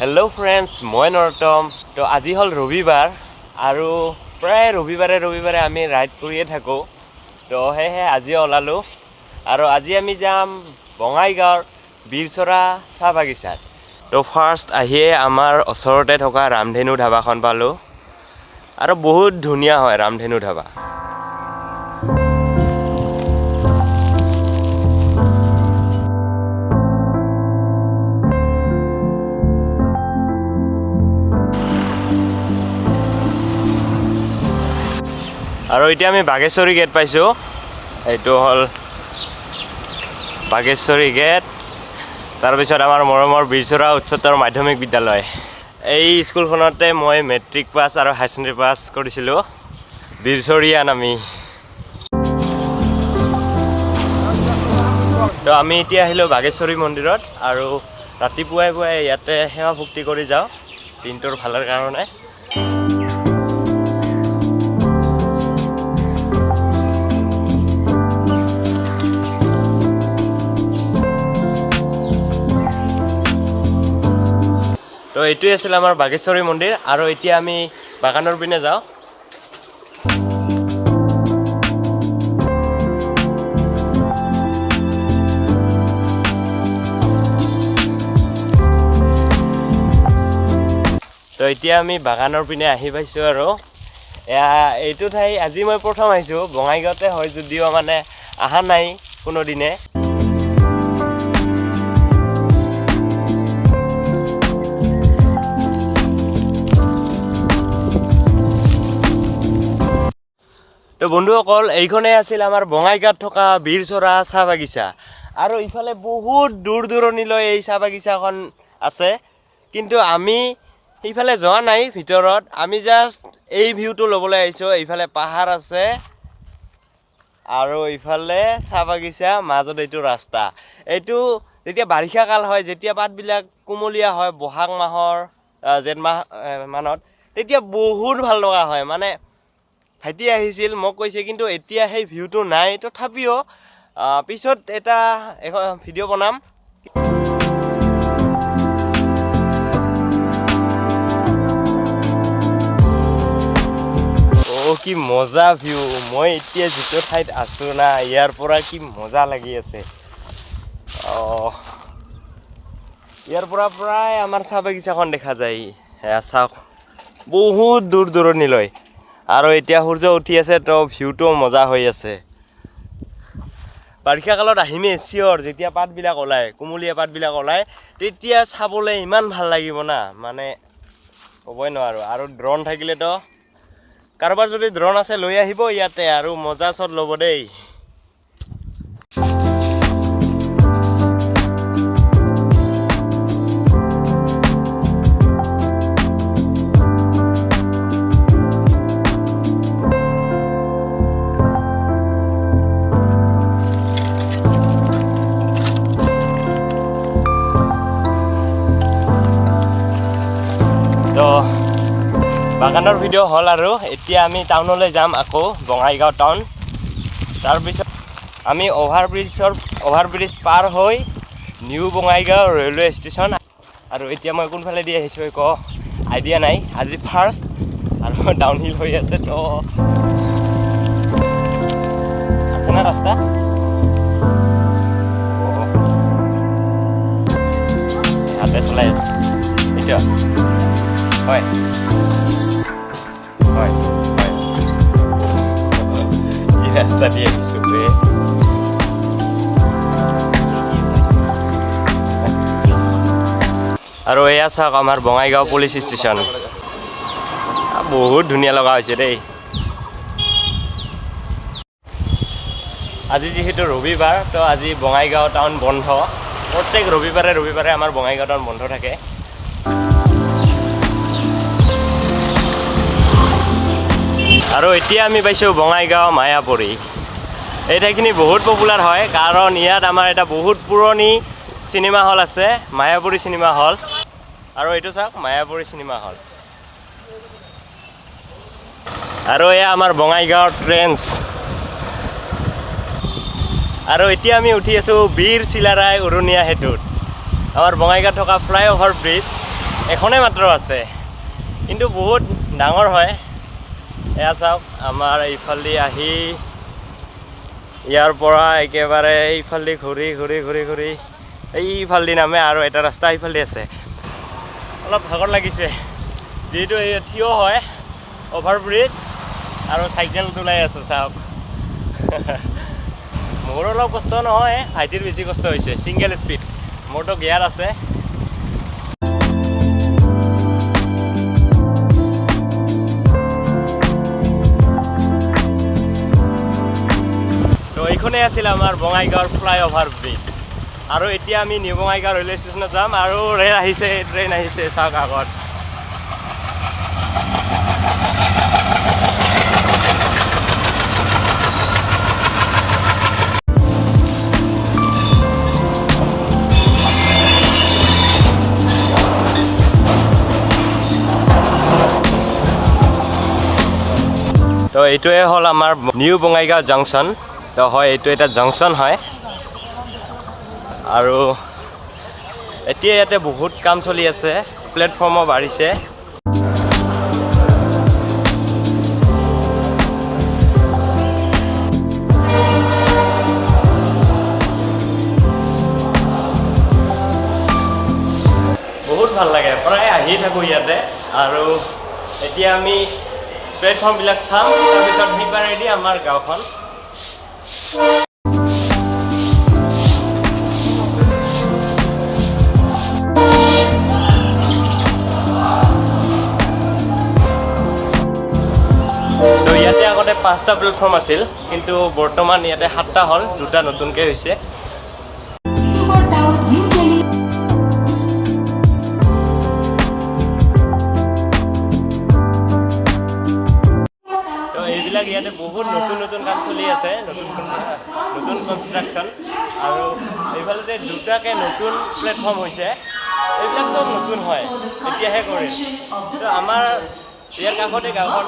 Hello friends मैं नरोत्तम तो आज हल रविवार और प्राय रविवारे आमी राइड करिए थाको तो हे आज ओलालो और आज आमी जाम बङाइगाँवर बीरचरा चाह बागिचात तो फार्स्ट आहिए आमार ओचरते थका रामधेनु ढाबाखन पालो और बहुत धुनिया है रामधेनु ढाबा। और इतना आम बागेश्वरी गेट पाइसो यू हल बागेश्वरी गेट तार पिछत आमार मरমৰ बीरचरा उच्चतर माध्यमिक विद्यालय এই स्कूलखनते मैं मेट्रिक पास और हाई सेकेंडरी पास करिसिलो बीरचरिया नामी तो आमी इतना आहिलो बागेश्वरी मंदिरत और रातिपुवाई पुवाई इयाते सेवा भक्ति करि जाओ दिनটোৰ ভালৰ কাৰণে। तो ये आছিলে आमार बागेश्वरी मंदिर और इतना आमी बागानर पिने जाओ। तो इतना आमी बागानर पिने आहि पाइছো और এইটো ঠাই আজি मैं प्रथम आइছো बङाइगाँवते হয় যদিও মানে আহা নাই কোনো দিনে। तो बंधुসকল এইখনে আছিল আমাৰ বঙাইগাঁৱত থকা बीरचरा চাহ বাগিচা আৰু ইফালে বহুত দূৰ দূৰণিলৈ এই চাহ বাগিচাখন আছে কিন্তু আমি ইফালে যোৱা নাই ভিতৰত আমি জাস্ট এই ভিউটো ল'বলৈ আহিছো। ইফালে পাহাৰ আছে আৰু ইফালে চাহ বাগিচা মাজত এইটো ৰাস্তা এইটো যেতিয়া বাৰিষা কাল হয় যেতিয়া পাতবিলাক কুমলীয়া হয় বহাগ মাহৰ জেঠ মাহ মানত তেতিয়া বহুত ভাল লগা হয় মানে ভাইটি আহিছিল মোক কৈছে কিন্তু এতিয়া সেই ভিউটো নাই তথাপিও পিছত এটা ভিডিঅ' বনাম। কি মজা ভিউ মই এতিয়া যিটো ঠাইত আছো না ইয়াৰ পৰা কি মজা লাগি আছে। ইয়াৰ পৰা প্ৰায় আমাৰ চাহ বাগিচাখন দেখা যায় চাওক বহুত দূৰ দূৰণিলৈ और इतना सूर्य उठी आसे तो भिउटो मजा हो आसे। बारिषा कालत आहिमे सियर जेतिया पातबिलाक ओलाय कुमलिया पातबिलाक ओलाय तेतिया चाबले इमान ভাল লাগিব ना माने कबय नोवारो और ड्रोन থাকিলে तो कारोबार যদি ड्रोन আছে লৈ আহিব ইয়াতে আৰু মজা শট ল'ব দেই। बागानर भिडिओ हल और इतना आमी टाउनले जाम आको बङाइगाँव टाउन तार पिছত आमी ओभारब्रिज पार हो निउ बङाइगाँव रेलवे स्टेशन और इतना मैं कोनफाले दी आहिছো एक आइडिया नाई आज फार्स्ट और डाउनहिल हो आसे तो आसे ना रास्ता हाथे चलाई आसे এটা হয় रास्ता दिए और एया चाक आमार बङाइगाँव पुलिस स्टेशन बहुत धुनिया लगा देई। आज जीतु रविवार तो आज बङाइगाँव टाउन बंध प्रत्येक रविवारे आमार बङाइगाँव टाउन बंध थाके। और इतना आमी पाइছো बङाइगाँव मायापुरी এই ঠাইখিনি बहुत पपुलार है कारण इयात आमार एटा बहुत पुरानी सिनेमा हल आछे मायापुरी सिनेमा हल और ये चाक मायापुरी सिनेमा हल और एया आमार बङाइगाँव ट्रेन्स और इतना आमी उठी आसो बीर चिलाराय उरुनिया हेतुत आमार बङाइगाँव थका फ्लाईओभार ब्रिज এখনেই মাত্ৰ আছে কিন্তু বহুত ডাঙৰ হয় এয়া চাওক আমাৰ এইফালে আহি ইয়াৰ পৰা একেবাৰে এইফালে ঘূৰি ঘূৰি ঘূৰি ঘূৰি এইফালে নামে আৰু এটা ৰাস্তা এইফালে আছে অলপ ভাগৰ লাগিছে যিহেতু এই থিয় হয় অভাৰব্ৰিজ আৰু চাইকেল চলাই আছোঁ চাওক মোৰ অলপ কষ্ট নহয় ভাইটিৰ বেছি কষ্ট হৈছে ছিংগল স্পীড মোৰতো গিয়াৰ আছে তো এইখনেই আছিল আমাৰ বঙাইগাঁৱৰ ফ্লাইঅভাৰ ব্ৰিজ আৰু এতিয়া আমি নিউ বঙাইগাঁও ৰেলৱে ষ্টেচনত যাম আৰু ৰেল আহিছে ট্ৰেইন আহিছে চাওক আগত তো এইটোৱে হ'ল আমাৰ নিউ বঙাইগাঁও জংচন তো হয় এইটো এটা জংচন হয় আৰু এতিয়া ইয়াতে বহুত কাম চলি আছে প্লেটফৰ্মো বাঢ়িছে বহুত ভাল লাগে প্ৰায় আহি থাকোঁ ইয়াতে আৰু এতিয়া আমি প্লেটফৰ্মবিলাক চাম তাৰপিছত সিপাৰেদি আমাৰ গাঁওখন তো ইয়াতে আগতে 5টা প্লেটফৰ্ম আছিল কিন্তু বৰ্তমান ইয়াতে 7টা হ'ল 2টা নতুনকৈ হৈছে এইবিলাক ইয়াতে বহুত নতুন নতুন কাম চলি আছে নতুন কনষ্ট্ৰাকশ্যন আৰু এইফালে 2টাকৈ নতুন প্লেটফৰ্ম হৈছে এইবিলাক চব নতুন হয় এতিয়াহে কৰিম তো আমাৰ ইয়াৰ কাষতে গাঁওখন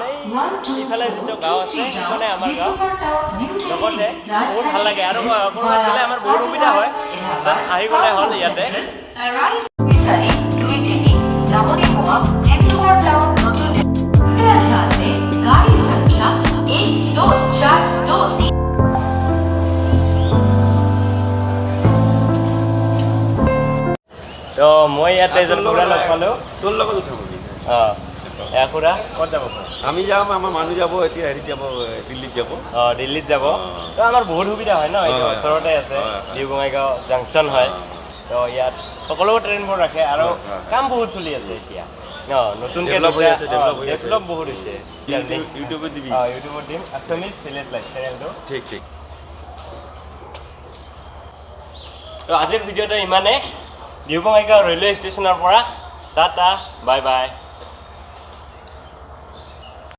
এইফালে যিটো গাঁও আছে সেইখনে আমাৰ গাঁও লগতে বহুত ভাল লাগে আৰু ক'ৰবাত গ'লে আমাৰ বহুত সুবিধা হয় জাষ্ট আহি গ'লে হ'ল ইয়াতে তো মই ইয়াতে এজন খুৰা লগ পালোঁ তোৰ লগত উঠাব অঁ এয়া খুৰা ক'ত যাব আমি যাম আমাৰ মানুহ যাব এতিয়া হেৰিত যাব দিল্লীত যাব অঁ দিল্লীত যাব তো আমাৰ বহুত সুবিধা হয় ন এইটো ওচৰতে আছে নিউ বঙাইগাঁও জাংচন হয় তো ইয়াত সকলো ট্ৰেইনবোৰ ৰাখে আৰু কাম বহুত চলি আছে এতিয়া অঁ নতুনকৈ ডেভেলপ বহুত হৈছে ইউটিউবত দিবি অঁ ইউটিউবত দিম আছামিজ ভিলেজ লাইফ চেনেলটো ঠিক ঠিক তো আজিৰ ভিডিঅ'টো ইমানেই নিউ বঙাইগাঁও ৰেলৱে ষ্টেচনৰ পৰা টাটা বাই বাই